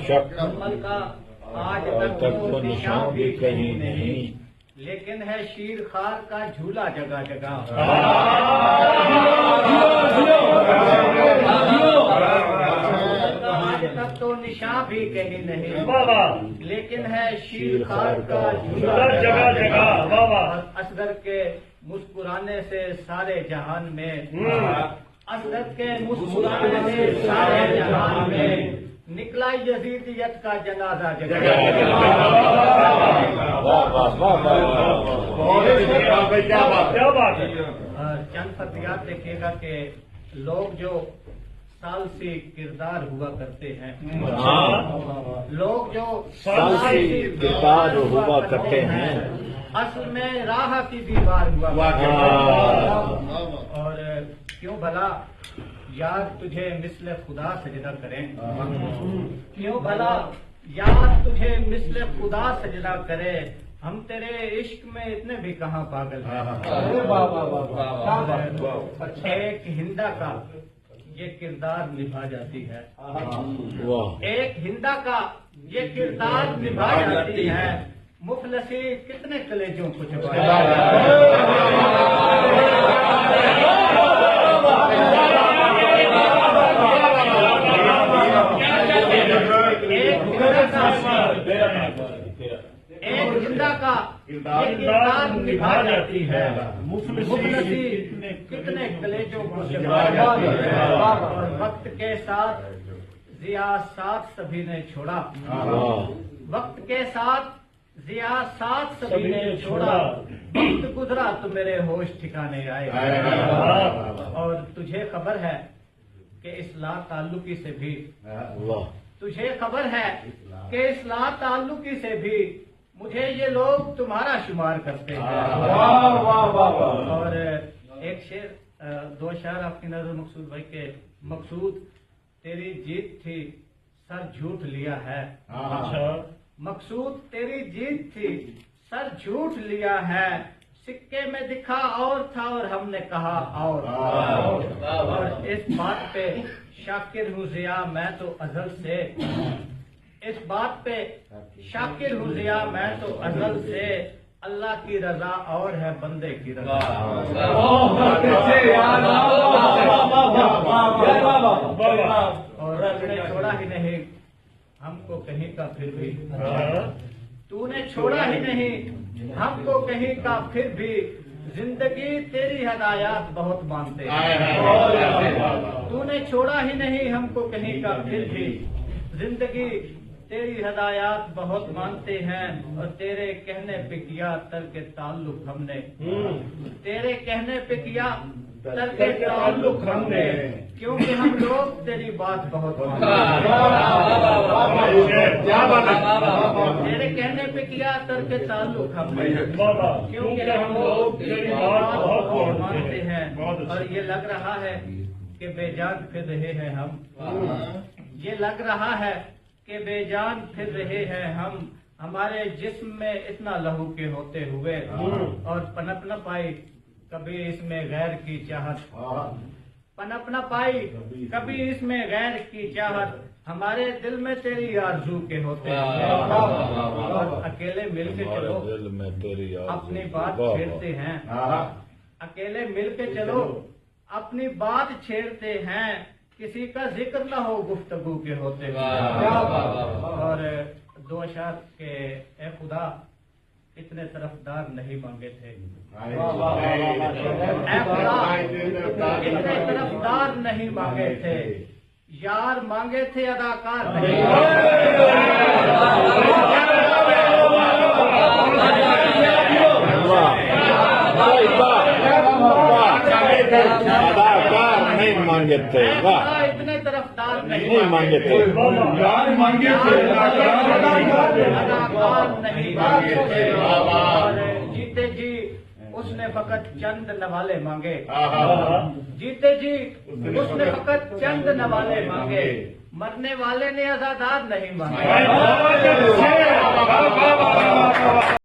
شک کمل کا آج تک تو نشان بھی کہیں نہیں، لیکن ہے شیر خار کا جھولا جگہ جگہ۔ آج تک تو نشان بھی کہیں نہیں، لیکن ہے شیر خار کا جھولا جگہ جگہ۔ اصغر کے مسکرانے سے سارے جہان میں، اصغر کے مسکرانے سے سارے جہان میں نکلا یزیدیت کا جنازہ جگہ اور چند فتیات دیکھیے گا کہ لوگ جو ثالثی کردار ہوا کرتے ہیں، لوگ جو ثالثی کردار ہوا کرتے ہیں، اصل میں راہ کی دیوار ہوا اور کیوں بھلا یار تجھے مثل خدا سجدہ کریں، کیوں بھلا یار تجھے مثل خدا سجدہ کرے، ہم تیرے عشق میں اتنے بھی کہاں پاگل ہیں۔ ایک ہندا کا یہ کردار نبھا جاتی ہے، ایک ہندا کا یہ کردار نبھا جاتی ہے، مفلسی کتنے کلیجوں کو چھپایا۔ ایک ہندا کا یہ کردار نبھا جاتی ہے، مفلسی کتنے کلیجوں کو چھپایا۔ اور وقت کے ساتھ ضیاء ساتھ سبھی نے چھوڑا، وقت کے ساتھ ضیاء ساتھ سبھی نے چھوڑا، وقت گزرا تو میرے ہوش ٹھکانے آئے۔ اور تجھے خبر ہے کہ اصلاح تعلقی سے بھی، تجھے خبر ہے کہ اصلاح تعلقی سے بھی مجھے یہ لوگ تمہارا شمار کرتے ہیں۔ اور ایک شعر، دو شعر آپ کی نظر مقصود بھائی کے، مقصود تیری جیت تھی سر جھوٹ لیا ہے، مقصود تیری جیت تھی سر جھوٹ لیا ہے، سکے میں دکھا اور تھا اور ہم نے کہا اور اس بات پہ شاکر ہوں ضیاء میں تو ازل سے، اس بات پہ شاکر ہوں ضیاء میں تو ازل سے، اللہ کی رضا اور ہے بندے کی رضا۔ اور تو نے چھوڑا ہی نہیں ہم کو کہیں کا پھر بھی، تو نے چھوڑا ہی نہیں ہم کو کہیں کا پھر بھی، زندگی تیری ہدایات بہت مانتے ہیں۔ تو نے چھوڑا ہی نہیں ہم کو کہیں کا پھر بھی، زندگی تیری ہدایات بہت مانتے ہیں، اور تیرے کہنے پہ کیا ترک تعلق ہم نے، تیرے کہنے پہ کیا ترک تعلق ہم نے، کیونکہ ہم لوگ تیری بات بہت مانتے ہیں۔ تیرے کہنے پہ کیا ترک تعلق ہم نے، کیونکہ ہم لوگ تیری بات بہت مانتے ہیں۔ اور یہ لگ رہا ہے کہ بے جان پھر رہے ہیں ہم، یہ لگ رہا ہے کہ بے جان پھر رہے ہیں ہم، ہمارے جسم میں اتنا لہو کے ہوتے ہوئے، اور پنپ نہ پائی کبھی اس میں غیر کی چاہت، پنپ نہ پائی کبھی اس میں غیر کی چاہت، ہمارے دل میں تیری آرزو کے ہوتے ہوئے، اور اکیلے مل کے چلو اپنی بات چھیڑتے ہیں، اکیلے مل کے چلو اپنی بات چھیڑتے ہیں، کسی کا ذکر نہ ہو گفتگو کے ہوتے ہوئے۔ اور دو اشعار کے اے خدا اتنے طرفدار نہیں مانگے تھے، اے خدا اتنے طرفدار نہیں مانگے تھے، یار مانگے تھے اداکار نہیں مانگے تھے، اتنے طرفدار نہیں مانگے تھے، اداکار نہیں مانگے تھے، اور جیتے جی اس نے فقط چند نوالے مانگے، جیتے جی اس نے فقط چند نوالے مانگے، مرنے والے نے عزادار نہیں مانگے۔